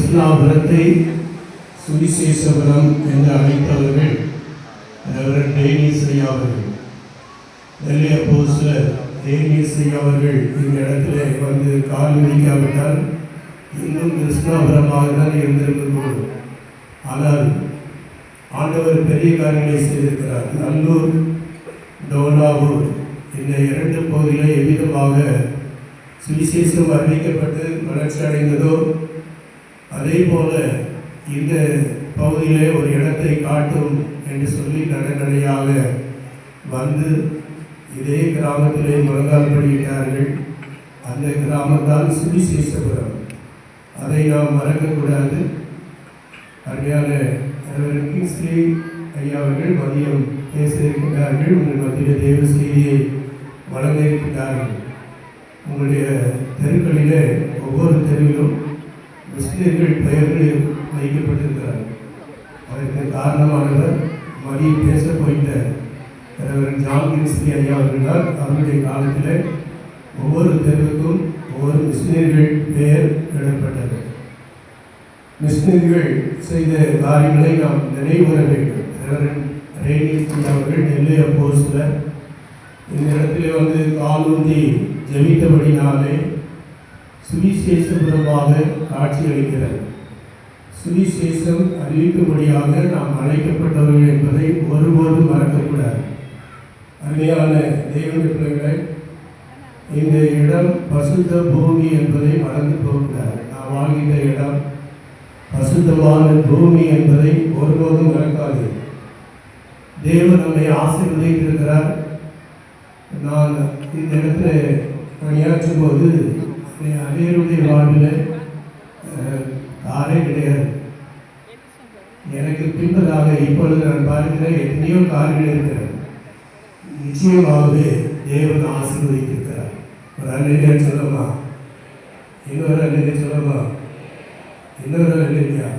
கிருஷ்ணாபுரத்தை சுவிசேஷபுரம் என்று அழைத்தவர்கள் ரெவரண்ட் டேனியஸ் ஐயா அவர்கள். நெல்லை அப்போஸ்தலர் டேனியஸ் ஐயா அவர்கள் இந்த இடத்துல வந்து கால் விதிக்காவிட்டால் இன்னும் கிருஷ்ணாபுரமாக தான் இருந்திருக்கக்கூடும். ஆனால் ஆண்டவர் பெரிய காரியங்களை செய்திருக்கிறார். நல்லூர், டோலாவூர் இந்த இரண்டு பகுதியில் எவ்விதமாக சுவிசேஷம் அறிவிக்கப்பட்டு வளர்ச்சி அடைந்ததோ அதே போல இந்த பகுதியிலே ஒரு இடத்தை காட்டும் என்று சொல்லி நடையாக வந்து இதே கிராமத்திலே முழங்கால் படியிட்டார்கள். அந்த கிராமத்தான் சுவிசேஷபுரம். அதை நாம் மறக்கக்கூடாது. அருமையான கிங்ஸ்லி ஐயா அவர்கள் மதியம் பேச இருக்கின்றார்கள். உங்கள் மத்தியில் தேவ செய்தியை வழங்க இருக்கின்றார்கள். உங்களுடைய தெருக்களிலே ஒவ்வொரு தெருவிலும் முஸ்லிம்கள் பெயர்கள் வைக்கப்பட்டிருக்கிறார்கள். அதற்கு காரணமானவர் மதியம் பேச போயிட்ட ரெவரண்ட் ஜான் கிங்ஸ்லி ஐயா அவர்களால் அவருடைய காலத்தில் ஒவ்வொரு தெருவுக்கும் ஒவ்வொரு முஸ்லிம்கள் பெயர் இடப்பட்டது. முஸ்லிம்கள் செய்த காரியங்களை நாம் நினைவுற வேண்டும். ரெவரண்ட் டேனியஸ் ஐயா அவர்கள் நெல்லை அப்போஸ்தலர் இந்த இடத்துல வந்து காலூன்றி ஜெபித்தபடினாலே சுவிசேஷபுரமாக காட்சி அளிக்கிறார். சுவிசேஷம் அறிவிக்கும்படியாக நாம் அழைக்கப்பட்டவர்கள் என்பதை ஒருபோதும் மறக்கக்கூடாது. அருமையான தேவனுடைய பிள்ளைகளை, இந்த இடம் பசுத்த பூமி என்பதை மறந்து போகக்கூடாது. நாம் வாழ்கின்ற இடம் பசுத்தமான பூமி என்பதை ஒருபோதும் மறக்காது. தேவன் நம்மை ஆசீர்வதித்திருக்கிறார். நான் இந்த இடத்துல பணியாற்றும் போது அனைவருடைய வாழ்வில் காரே கிடையாது. எனக்கு பின்பதாக இப்பொழுது நான் பார்க்கிற எத்தனையோ கார்கள் இருக்கிறது. நிச்சயமாகவே தேவன் ஆசீர்வதித்திருக்கிறார். ஒரு அல்லேலூயா சொல்லமா? இன்னொரு அல்லேலூயா சொல்லமா? இன்னொரு அல்லேலூயா.